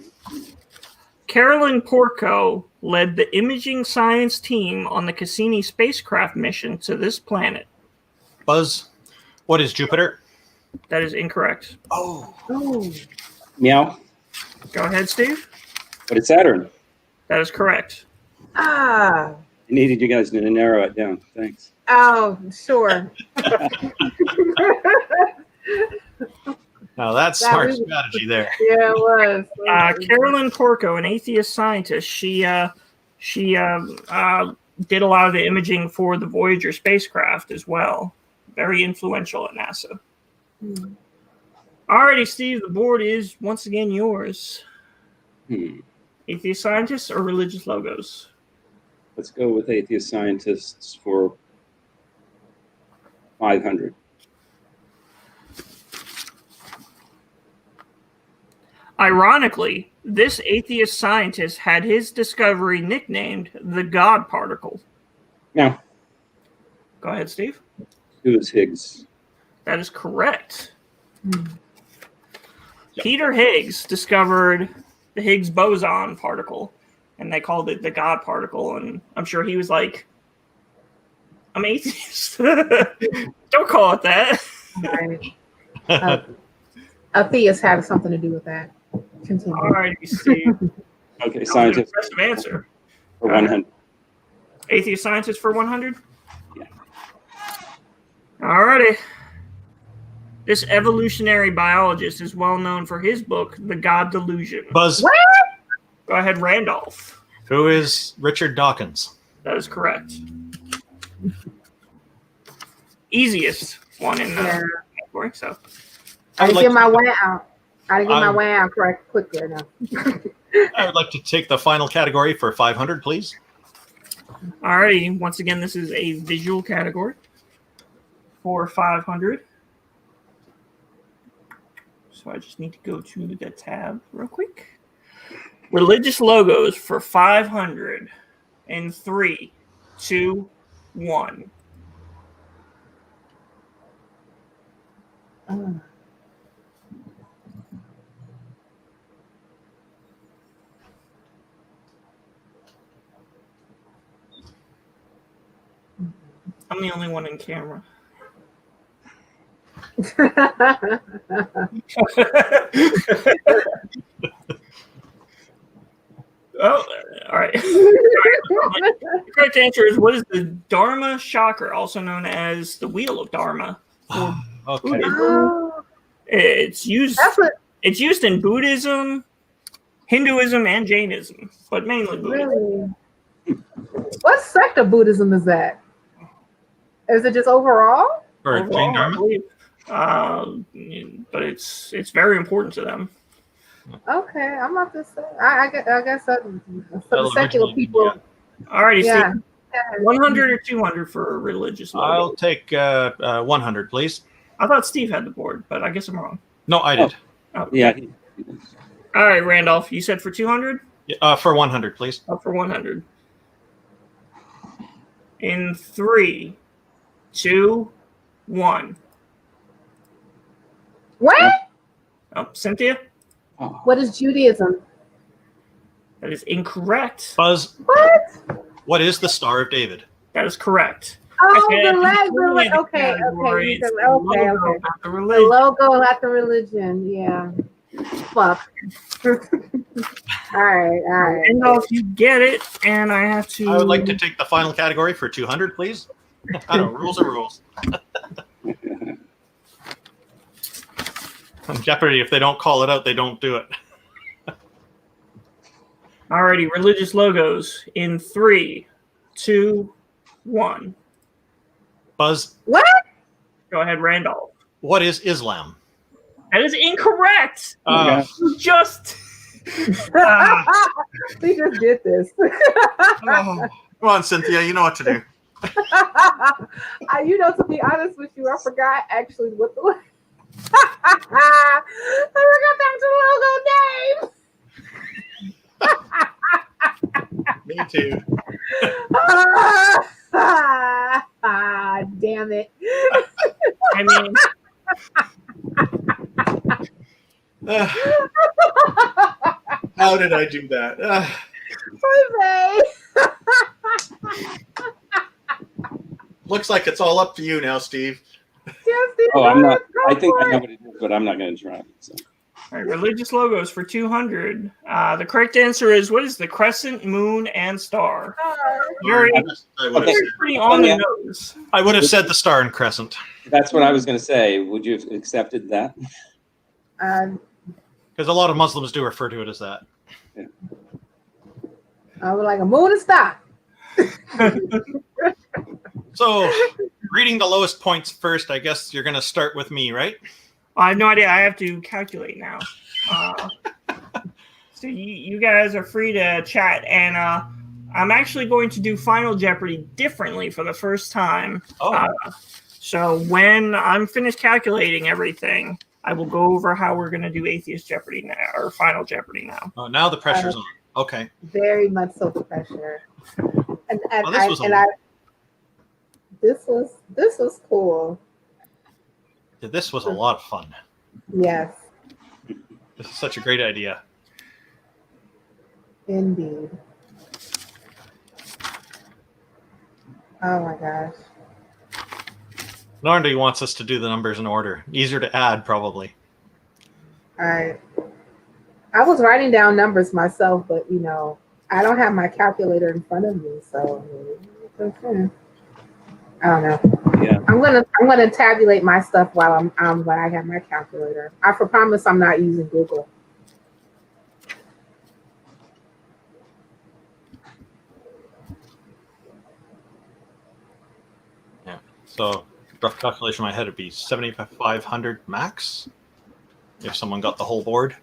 Carolyn Porco led the imaging science team on the Cassini spacecraft mission to this planet. Buzz, what is Jupiter? That is incorrect. Oh. Oh. Meow. Go ahead, Steve. But it's Saturn. That is correct. Ah. I needed you guys to narrow it down. Thanks. Oh, sure. Now that's smart strategy there. Yeah, it was. Carolyn Porco, an atheist scientist, she did a lot of the imaging for the Voyager spacecraft as well. Very influential at NASA. Hmm. Alrighty, Steve, the board is once again yours. Hmm. Atheist scientists or religious logos? Let's go with atheist scientists for 500. Ironically, this atheist scientist had his discovery nicknamed the God particle. Now, Go ahead, Steve. who is Higgs? That is correct. Hmm. Yep. Peter Higgs discovered the Higgs boson particle, and they called it the God particle. And I'm sure he was like, I'm atheist. Don't call it that. Right. Atheists had something to do with that. Continue. All right, Steve. Okay, That was an scientists impressive answer. for 100. Atheist scientist for 100? Yeah. All righty. This evolutionary biologist is well known for his book, The God Delusion. Buzz, What? Go ahead, Randolph. who is Richard Dawkins? That is correct. Easiest one in the Yeah. category. So, I would gotta get like my to- way out. I gotta get my way out correct quicker now. I would like to take the final category for 500, please. alrighty. Once again, this is a visual category for 500. So I just need to go to the tab real quick. Religious logos for 500 in 3, 2, 1. I'm the only one in camera. Oh, all right. The correct answer is, what is the Dharma chakra, also known as the wheel of Dharma? Okay. Oh, It's used. that's what It's used in Buddhism, Hinduism, and Jainism, but mainly Buddhism. really. What sect of Buddhism is that? Is it just overall? Or Overall, Jane I Dharma? believe. But it's very important to them. Okay, I'm not to say. I guess for Well, the secular originally, people. yeah. Alrighty, Yeah. Steve, 100 or 200 for a religious logo. I'll take 100, please. I thought Steve had the board, but I guess I'm wrong. No, I did. Oh. Yeah. All right, Randolph, you said for 200? For 100, please. Oh, for 100. In 3, 2, 1. What? Oh, Cynthia? Oh, What is Judaism? That is incorrect. Buzz, What? what is the Star of David? That is correct. Oh, Okay, the leg. totally in the Okay, category. okay, It's the okay, logo, okay. not the The religion. logo, not the religion. Yeah. Fuck. All right. Randolph, you get it, and I have to. I would like to take the final category for 200, please. I don't know, rules are rules. On Jeopardy, if they don't call it out, they don't do it. Alrighty, religious logos in 3, 2, 1. Buzz, What? Go ahead, Randolph. what is Islam? That is incorrect. Okay. You just. We just did this. Come on, Cynthia, you know what to do. To be honest with you, I forgot actually what the. I forgot that Me too. Damn it. I mean, How did I do that? Looks like it's all up to you now, Steve. Oh, I'm not. I think I know what it is, but I'm not going to try. So. all right, religious logos for 200. The correct answer is what is the crescent, moon, and star? Very, I would have said, pretty on the nose. the star and crescent. That's what I was going to say. Would you have accepted that? Because a lot of Muslims do refer to it as that. Yeah. I was like a moon and star. So, reading the lowest points first, I guess you're going to start with me, right? I have no idea. I have to calculate now. So you guys are free to chat, and I'm actually going to do Final Jeopardy differently for the first time. Oh. So when I'm finished calculating everything, I will go over how we're going to do Atheist Jeopardy now, or Final Jeopardy now. Oh, now the pressure's on. Okay. Very much so the pressure. And this was cool. This was a lot of fun. Yes, This is such a great idea. indeed. Oh my gosh. Normandy wants us to do the numbers in order. Easier to add, probably. All right. I was writing down numbers myself, but I don't have my calculator in front of me, so I don't know. Yeah. I'm gonna tabulate my stuff while when I have my calculator. I promise I'm not using Google. Yeah. So, rough calculation in my head would be 7,500 max. If someone got the whole board.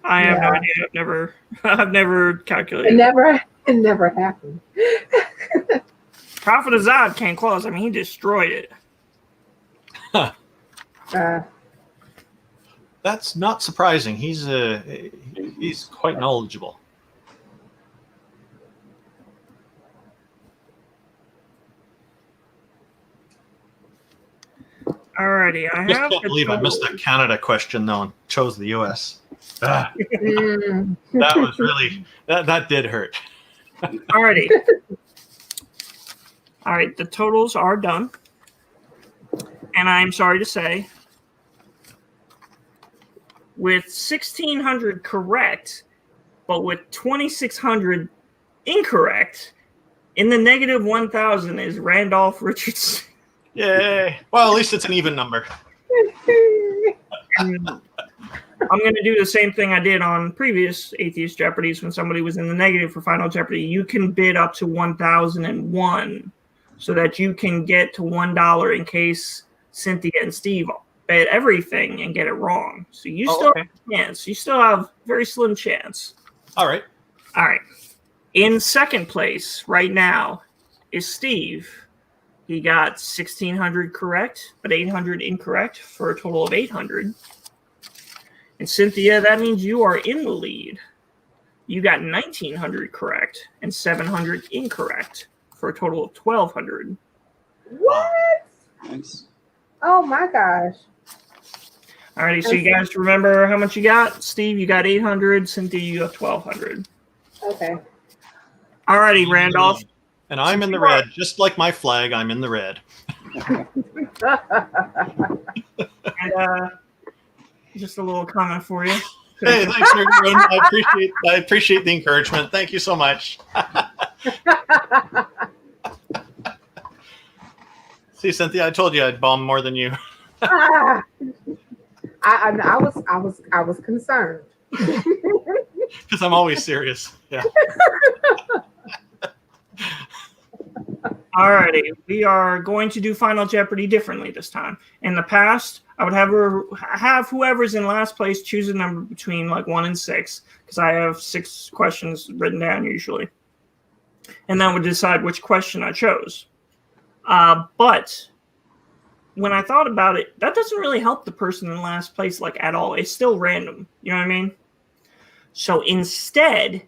I have no idea. I've never calculated. It never happened. Prophet Azad came close. I mean, he destroyed it. That's not surprising. He's quite knowledgeable. Alrighty, I Just have. can't believe I missed that Canada question though and chose the U.S. That was really that did hurt. Alrighty. All right, the totals are done. And I'm sorry to say, with 1,600 correct, but with 2,600 incorrect, in the negative 1,000 is Randolph Richardson. Yay! Well, at least it's an even number. And I'm going to do the same thing I did on previous Atheist Jeopardies when somebody was in the negative for Final Jeopardy. You can bid up to 1,001 so that you can get to $1 in case Cynthia and Steve bet everything and get it wrong. So you still have a chance. You still have a very slim chance. All right. All right. In second place right now is Steve. He got 1,600 correct, but 800 incorrect for a total of 800. And Cynthia, that means you are in the lead. You got 1,900 correct and 700 incorrect for a total of 1,200. What? Nice. Oh my gosh. Alrighty, so you guys remember how much you got? Steve, you got 800. Cynthia, you got 1,200. Okay. Alrighty, Randolph. And I'm in the red, just like my flag. I'm in the red. And, just a little comment for you. Hey, thanks, everyone. I appreciate the encouragement. Thank you so much. See, Cynthia, I told you I'd bomb more than you. I was concerned. Because I'm always serious. Yeah. Alrighty, we are going to do Final Jeopardy differently this time. In the past, I would have whoever's in last place choose a number between like 1 and 6, because I have 6 questions written down usually, and that would decide which question I chose. But when I thought about it, that doesn't really help the person in last place like at all. It's still random. You know what I mean? So instead,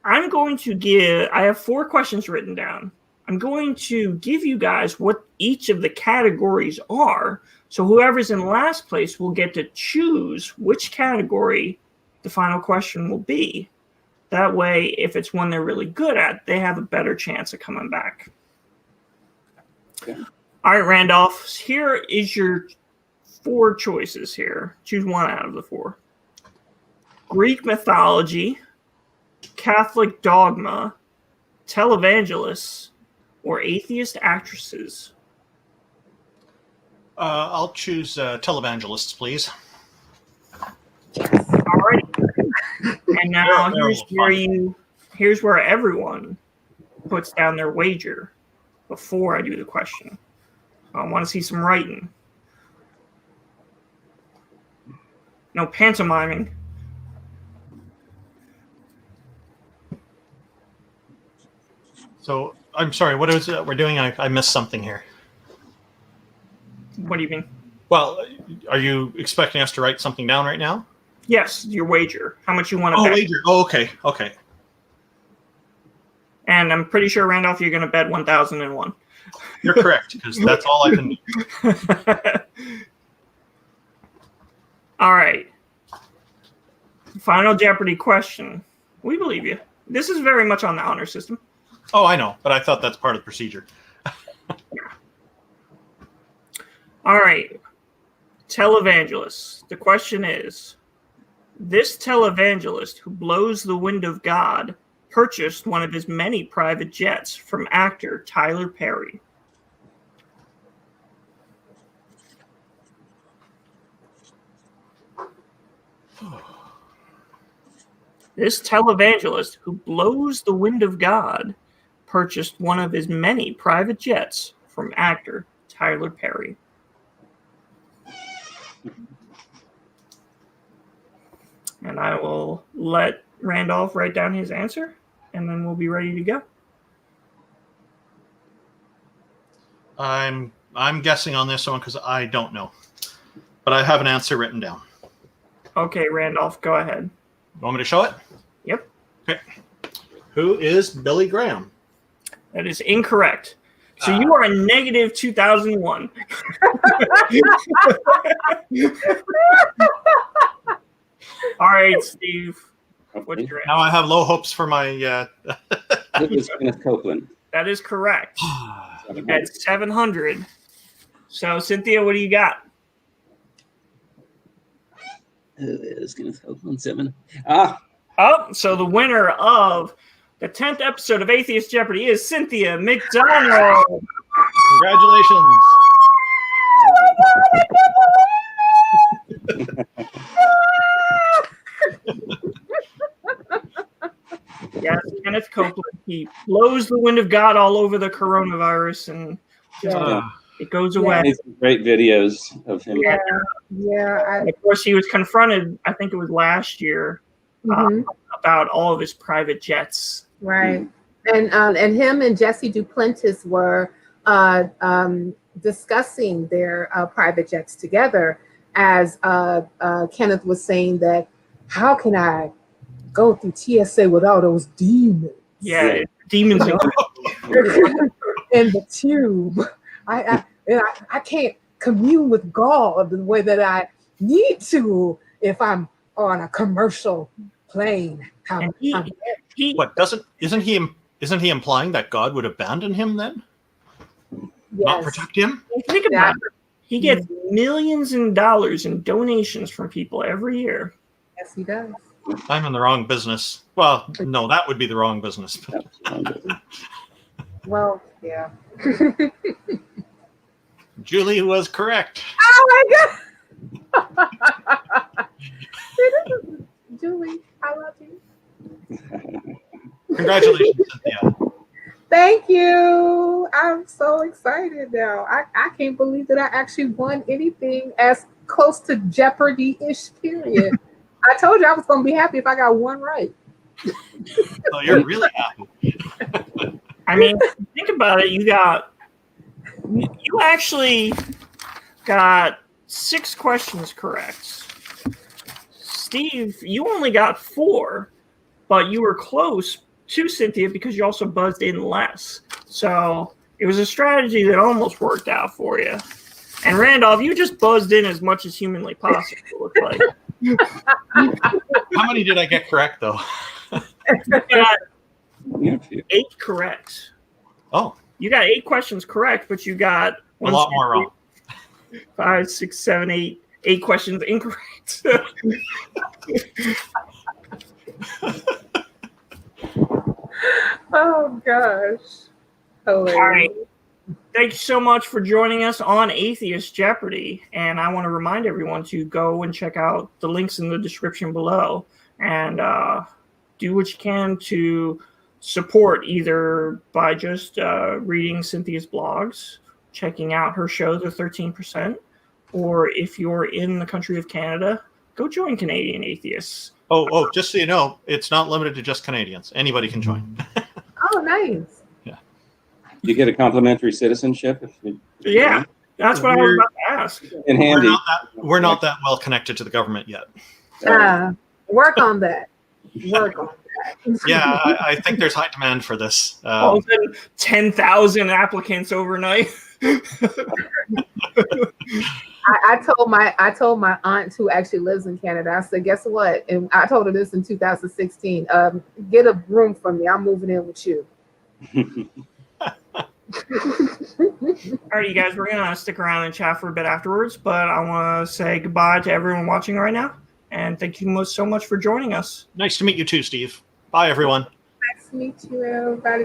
I'm going to I have 4 questions written down. I'm going to give you guys what each of the categories are. So whoever's in last place will get to choose which category the final question will be. That way, if it's one they're really good at, they have a better chance of coming back. Okay. All right, Randolph, here is your 4 choices here. Choose one out of the 4. Greek mythology, Catholic dogma, televangelists, or atheist actresses. I'll choose televangelists, please. All right. And now here's where everyone puts down their wager before I do the question. I want to see some writing. No pantomiming. So I'm sorry, what is it we're doing? I missed something here. What do you mean? Well, are you expecting us to write something down right now? Yes, your wager. How much you want to bet. Wager. Oh, okay. Okay. And I'm pretty sure, Randolph, you're going to bet 1,001. You're correct, because that's all I can do. All right. Final Jeopardy question. We believe you. This is very much on the honor system. Oh, I know, but I thought that's part of the procedure. All right. Televangelist. The question is, this televangelist who blows the wind of God purchased one of his many private jets from actor Tyler Perry. This televangelist who blows the wind of God purchased one of his many private jets from actor Tyler Perry. And I will let Randolph write down his answer, and then we'll be ready to go. I'm guessing on this one because I don't know, but I have an answer written down. Okay, Randolph, go ahead. You want me to show it? Yep. Okay. Who is Billy Graham? That is incorrect. So you are a negative 2001. All right, Steve. What's your answer? Now I have low hopes for my. It was Kenneth Copeland. That is correct. At 700. So, Cynthia, what do you got? Who is Kenneth Copeland? 7. Oh, so the winner of the 10th episode of Atheist Jeopardy is Cynthia Mcdonald. Congratulations. Yes, Kenneth Copeland. He blows the wind of God all over the coronavirus, and it goes away. Made some great videos of him. And of course, he was confronted, I think it was last year, about all of his private jets. Right. And him and Jesse Duplantis were discussing their private jets together, as Kenneth was saying that, how can I go through TSA with all those demons? Yeah. Demons in the tube. I can't commune with God the way that I need to if I'm on a commercial plane. Isn't he implying that God would abandon him then? Yes. Not protect him? Think about it. He gets millions of dollars in donations from people every year. Yes, he does. I'm in the wrong business. Well, no, that would be the wrong business. Well, yeah. Julie was correct. Oh my God. Julie, I love you. Congratulations, Cynthia. Thank you. I'm so excited now. I can't believe that I actually won anything as close to Jeopardy-ish, period. I told you I was going to be happy if I got one right. Oh, you're really happy. I mean, think about it. You actually got 6 questions correct. Steve, you only got 4, but you were close to Cynthia because you also buzzed in less. So it was a strategy that almost worked out for you. And Randolph, you just buzzed in as much as humanly possible, it looked like. How many did I get correct, though? You got 8 correct. Oh. You got 8 questions correct, but you got a lot more wrong. 5, 6, 7, 8 questions incorrect. Oh gosh. Hilarious. All right. Thank you so much for joining us on Atheist Jeopardy. And I want to remind everyone to go and check out the links in the description below and do what you can to support, either by just reading Cynthia's blogs, checking out her show, The 13%, or if you're in the country of Canada, go join Canadian Atheists. Oh, just so you know, it's not limited to just Canadians. Anybody can join. Oh, nice. Yeah. You get a complimentary citizenship. Yeah, that's what I was about to ask. In handy. We're not that well connected to the government yet. Work on that. Work on that. Yeah, I think there's high demand for this. All of a sudden, 10,000 applicants overnight. I told my aunt who actually lives in Canada, I said, guess what? And I told her this in 2016. Get a room for me. I'm moving in with you. All right, you guys, we're going to stick around and chat for a bit afterwards, but I want to say goodbye to everyone watching right now. And thank you so much for joining us. Nice to meet you too, Steve. Bye, everyone. Nice to meet you, everybody.